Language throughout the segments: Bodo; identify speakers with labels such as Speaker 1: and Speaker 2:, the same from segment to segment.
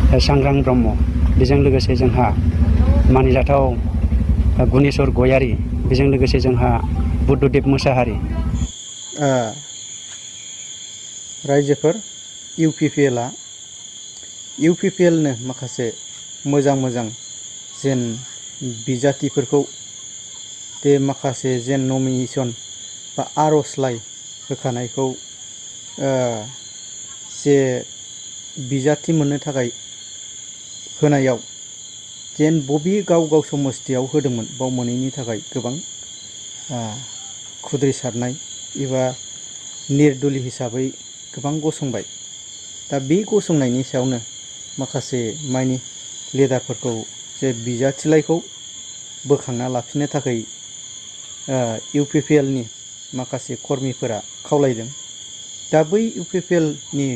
Speaker 1: सांग्रां ब्रह्म, बेजों लोगोसे जोंहा मानिजाथाव गुनेश्वर गयारी, बेजों लोगोसे जोंहा बुद्धदेब मोसाहारि।
Speaker 2: रायजोफोर इउपिपिएलनो माखासे मोजां जेन बिजाथिफोरखौ बे माखासे जेन नमिनेशन बा आर'जलाइ होखानायखौ जे बिजाथि मोननो थाखाय होनायाव जेन बबे गाव समस्थियाव होदोंमोन बाव मोनैनि थाखाय गोबां खुद्रिसारनाय एबा निर्दलि हिसाबै गोबां गसंबाय। दा बे गसंनायनि सायावनो माखासे माइनि लिडारफोरखौ जे बिजाथिलाइखौ बोखांना लाफिननो थाखाय इउपिपिएलनि माखासे कर्मिफोरा खावलायदों। दा बै इउपिपिएलनि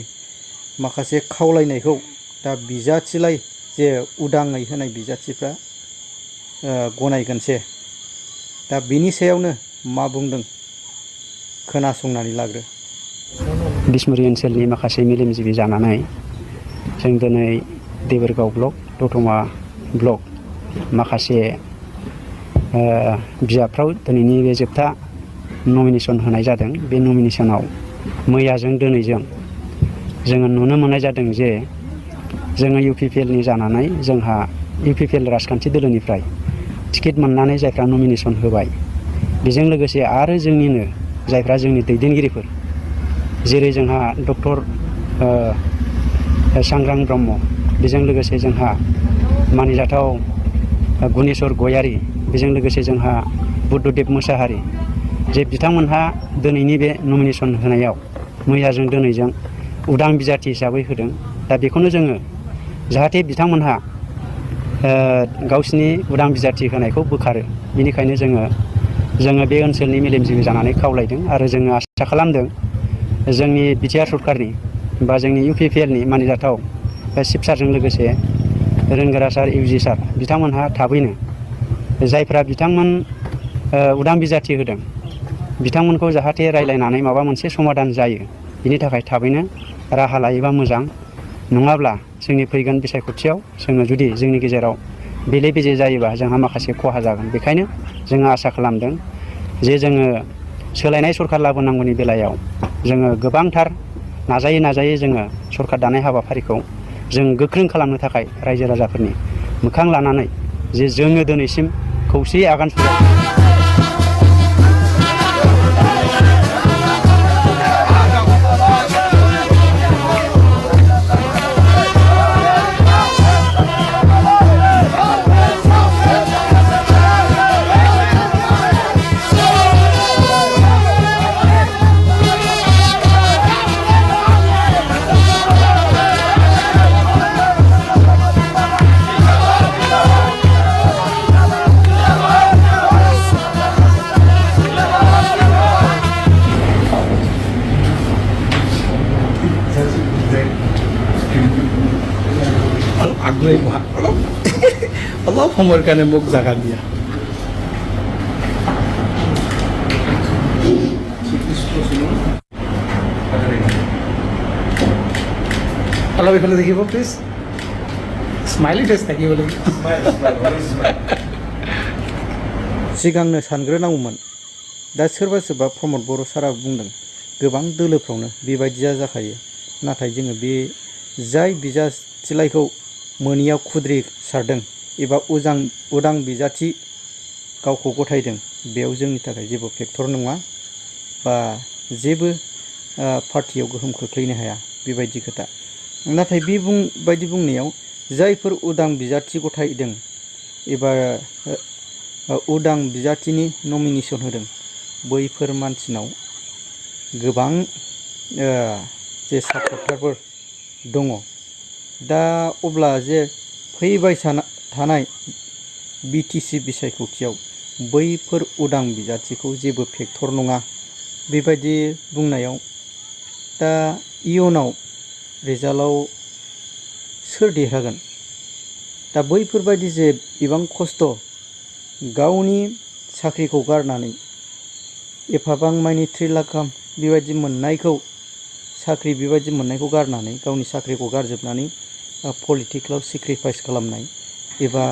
Speaker 2: माखासे खावलायनायखौ दा बिजाथिलाइ जे उदाङै होनाय बिजाथिफ्रा गनायगोनसे। दा बिनि सायावनो मा बुंदों खोनासंनानै लाग्रो।
Speaker 1: बिसमुरि ओनसोलनि माखासे मेलेमजिबि जानानै जों दिनै देबोरगाव ब्लक, दतमा ब्लक माखासे बिजाबफ्राव दिनैनि बे जोबथा नमिनेशन होनाय जादों। बे नमिनेशनाव मैयाजों दिनैजों जोङो नुनो मोननाय जादों जे जोङो इउपिपिएलनि जानानै जोंहा इउपिपिएल राजखान्थि दोलोनिफ्राय टिकेट मोननानै जायफ्रा नमिनेशन होबाय, बेजों लोगोसे आरो जोंनिनो जायफ्रा जोंनि दैदेनगिरिफोर, जेरै जोंहा डक्टर सांग्रां ब्रह्म, बेजों लोगोसे जोंहा मानिजाथाव गुनेश्वर गयारी, बेजों लोगोसे जोंहा बुद्धदेब मोसाहारि, जे बिथांमोनहा दिनैनि बे नमिनेशन होनायाव मैयाजों दिनैजों उदां बिजाथि हिसाबै होदों। दा बेखौनो जोङो जाहाथे बिथांमोनहा गावसिनि उदां बिजाथि होनायखौ बोखारो, बेनिखायनो जोङो बे ओनसोलनि मेलेमजिबि जानानै खावलायदों। आरो जोङो आसा खालामदों जोंनि बिटिआर सरकारनि बा जोंनि इउपिपिएलनि मानिजाथाव चिफ सारजों लोगोसे रोंगोरा सार, इउजि सार बिथांमोनहा थाबैनो जायफ्रा बिथांमोन उदां बिजाथि होदों बिथांमोनखौ जाहाथे रायलायनानै माबा मोनसे समाधान जायो, बिनि थाखाय थाबैनो राहा लायोबा मोजां। नङाब्ला जोंनि फैगोन बिसायख'थियाव जोङो जुदि जोंनि गेजेराव बेले बेजे जायोबा जोंहा माखासे खहा जागोन। बेखायनो जोङो आसा खालामदों जे जोङो सोलायनाय सरकार लाबोनांगौनि बेलायाव जोङो गोबांथार नाजायै जोङो सरकार दानाय हाबाफारिखौ जों गोख्रों खालामनो थाखाय रायजो राजाफोरनि मोखां लानानै जे जोङो दिनैसिम खौसेयै आगान सुरबाय।
Speaker 3: আগ্ৰহী বহা অলপ সময়ৰ কাৰণে মোক জাগা দিয়া। অলপ এইফালে দেখিব প্লিজ, স্মাইলি ফেচ থাকিব লাগিব।
Speaker 2: सिगांनो सानग्रोनांगौमोन। दा सोरबा प्रमद बर' सारा बुंदों गोबां दोलोफ्रावनो बेबायदिया जाखायो। नाथाय जोङो बे जाय बिजाथिलाइखौ मोनैयाव खुद्रि सारदों एबा उदां बिजाथि गावखौ गथायदों, बेयाव जोंनि थाखाय जेबो फेक्टर नङा बा जेबो पार्टियाव गोहोम खोख्लैनो हाया बेबायदि खोथा। नाथाय बेबायदि बुंनायाव जायफोर उदां बिजाथि गथायदों एबा उदां बिजाथिनि नमिनेशन होदों, बैफोर मानसिनाव गोबां जे सापर्टारफोर दङ। दा अब्ला जे फैबाय थानाय बिटिसि बिसायख'थियाव बैफोर उदां बिजाथिखौ जेबो फेक्टर नङा बेबायदि बुंनायाव दा इयुनाव रिजाल्टआव सोर देरहागोन? दा बैफोरबायदि जे इबां खस्थ' गावनि साख्रिखौ गारनानै एफाबां मानि 3 लाख गाहाम बेबायदि मोननायखौ साख्रि बेबायदि मोननायखौ गारनानै गावनि साख्रिखौ गारजोबनानै पलिटिकेलाव सेक्रिफाइस खालामनाय एबा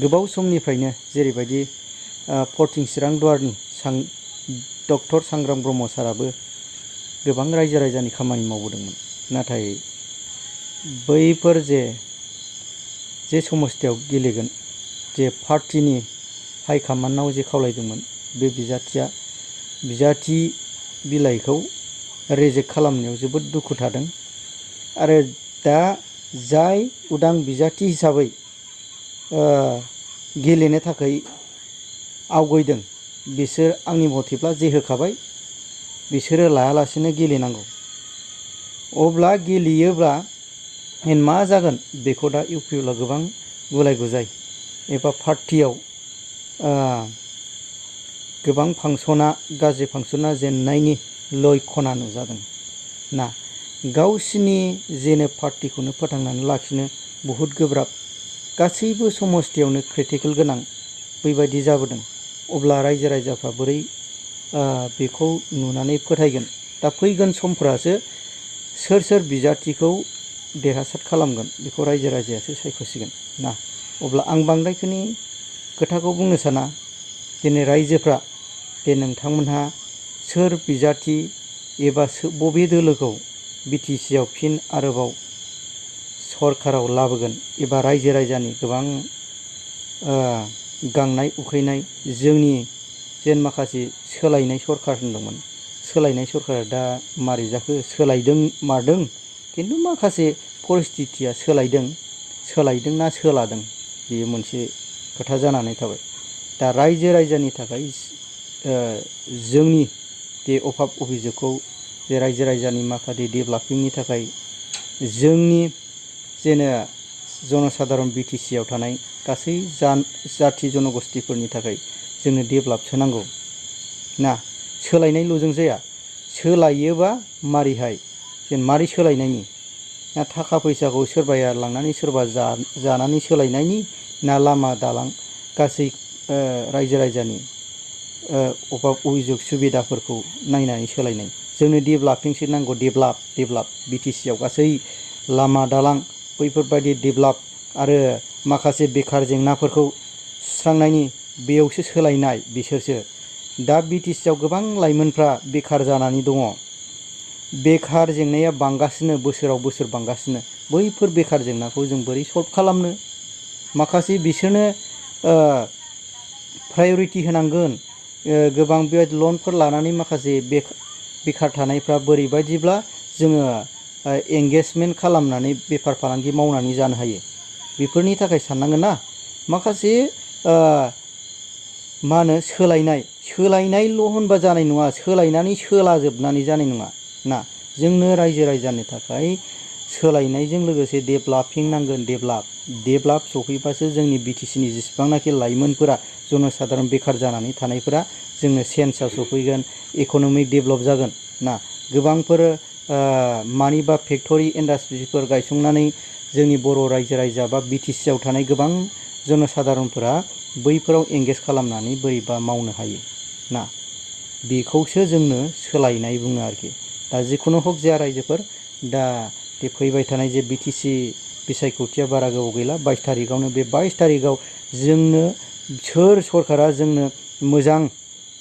Speaker 2: गोबाव समनिफ्रायनो जेरैबायदि फरटिं चिरां दुवारनि डक्टर सांग्रां ब्रह्म साराबो गोबां रायजो राजानि खामानि मावबोदोंमोन। नाथाय बैफोर जे समस्थियाव गेलेगोन जे पार्टिनि हाइकामान्डआव जे खावलायदोंमोन बे बिजाथि बिलाइखौ रिजेक्ट खालामनायाव जोबोद दुखु थादों। आरो दा जाय उदां बिजाथि हिसाबै गेलेनो थाखाय आवगायदों बिसोर आंनि मथेब्ला जे होखाबाय बिसोरो लायालासेनो गेलेनांगौ। अब्ला गेलेयोब्ला मा जागोन बेखौ दा इउपिएलआ गोबां गुलाय गुजाय एबा पार्टियाव गोबां गाज्रि फांसना जेननायनि लक्षना नुजादों ना। गावसिनि जेनो पार्टिखौनो फोथांनानै लाखिनो बहुद गोब्राब, गासैबो समस्थियावनो क्रिटिकेल गोनां बेबायदि जाबोदों। अब्ला रायजो राजाफ्रा बोरै बेखौ नुनानै फोथायगोन? दा फैगोन समफ्रासो सोर बिजाथिखौ देरहासार खालामगोन बेखौ रायजो राजायासो सायख'सिगोन ना। अब्ला आं बांद्रायखौनि खोथाखौ बुंनो साना। दिनै रायजोफ्रा नोंथांमोनहा सोर बिजाथि एबा बबे दोलोखौ बिटिसिआव फिन आरोबाव सरकाराव लाबोगोन एबा रायजो राजानि गोबां गांनाय उखैनाय जोंनि जेन माखासे सोलायनाय सरकार होनदोंमोन, सोलायनाय सरकारा दा मारै जाखो? सोलायदों मारदों, खिन्थु माखासे परिस्थितिया सोलायदोंना सोलादों बेयो मोनसे खोथा जानानै थाबाय। दा रायजो राजानि थाखाय जोंनि बे अभाब अभियोगखौ जे रायजो राजानि माखासे डेभेलपमेन्टनि थाखाय जोंनि जेनो जनसाधारन बिटिसिआव थानाय गासै जाथि जनगोष्ठीफोरनि थाखाय जोंनो डेभेलपसो नांगौ ना। सोलायनायल'जों जाया, सोलायोबा मारैहाय? जेन मारै सोलायनायनि? ना थाखा फैसाखौ सोरबाया लांनानै सोरबा जानानै सोलायनायनि, ना लामा दालां गासै रायजो राजानि अभाब अभियोग सुबिदाफोरखौ नायनानै सोलायनाय? जोंनो डेभेलपमेन्टसो नांगौ। डेभेलप बिटिसिआव गासै लामा दालां बैफोरबायदि डेभेलप आरो माखासे बेखार जेंनाफोरखौ सुस्रांनायनि बेयावसो सोलायनाय बिसोरसो। दा बिटिसिआव गोबां लाइमोनफ्रा बेखार जानानै दङ। बेखार जेंनाया बांगासिनो, बोसोराव बोसोर बांगासिनो। बैफोर बेखार जेंनाखौ जों बोरै सल्भ खालामनो? माखासे बिसोरनो प्रायरिटि होनांगोन। गोबां बेबायदि लनफोर लानानै माखासे बेखार थानायफ्रा बोरैबायदिब्ला जोङो एंगेजमेन्ट खालामनानै बेफार फालांगि मावनानै जानो हायो बेफोरनि थाखाय साननांगोन ना। माखासे मा होनो सोलायनायल' होनबा जानाय नङा, सोलायनानै सोलाजोबनानै जानाय नङा ना। जोंनो रायजो राजानि थाखाय सोलायनायजों लोगोसे डेभेलपिं नांगोन। डेभेलप सफैबासो जोंनि बिटिसिनि जेसेबांनाखि लाइमोनफोरा जनसाधारन बेखार जानानै थानायफोरा जोंनो सेन्सआव सफैगोन, इक'नमिक डेभेलप जागोन ना। गोबांफोर मानिबा फेक्टरि इन्डास्ट्रिफोर गायसंनानै जोंनि बर' रायजो राजा बा बिटिसिआव थानाय गोबां जनसाधारनफोरा बैफोराव एंगेज खालामनानै बोरैबा मावनो हायो ना। बेखौसो जोंनो सोलायनाय बुङो आरोखि। दा जिखुनु हक जाया रायजोफोर, दा बे फैबाय थानाय जे बिटिसि बिसायख'थिया बारा गोबाव गैला, 22 तारिखआवनो। बे 22 तारिखआव जोंनो सोर सरकारा जोंनो मोजां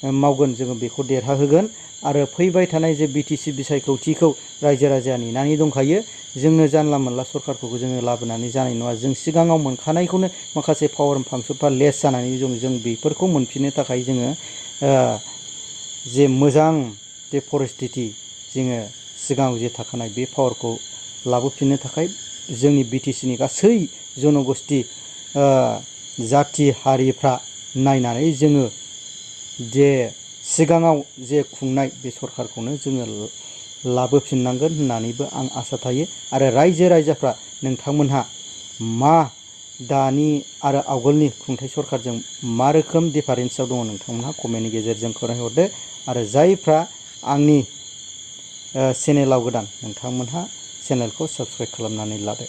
Speaker 2: मावगोन जोङो बेखौ देरहाहोगोन। आरो फैबाय थानाय जे बिटिसि बिसायख'थिखौ रायजो राजाया नेनानै दंखायो। जोंनो जानला मोनला सरकारफोरखौ जोङो लाबोनानै जानाय नङा। जों सिगाङाव मोनखानायखौनो माखासे पावार फांसनफ्रा लेस जानानै जों बेफोरखौ मोनफिननो थाखाय जोङो जे मोजां जे परिस्थिति जोङो सिगाङाव जे थाखानाय बे पावारखौ लाबोफिननो थाखाय जोंनि बिटिसिनि गासै जनगोष्ठी जाथि हारिफ्रा नायनानै जोङो जे सिगाङाव जे खुंनाय बे सरकारखौनो जोङो लाबोफिननांगोन होननानैबो आं आसा थायो। आरो रायजो राजाफ्रा नोंथांमोनहा मा दानि आरो आवगोलनि खुंथाय सरकारजों मा रोखोम डिफारेन्सआव दङ नोंथांमोनहा कमेन्टनि गेजेरजों फोरमायहरदो। आरो जायफ्रा आंनि चेनेलाव गोदान नोंथांमोनहा चेनेलखौ साबस्क्राइब खालामनानै लादो।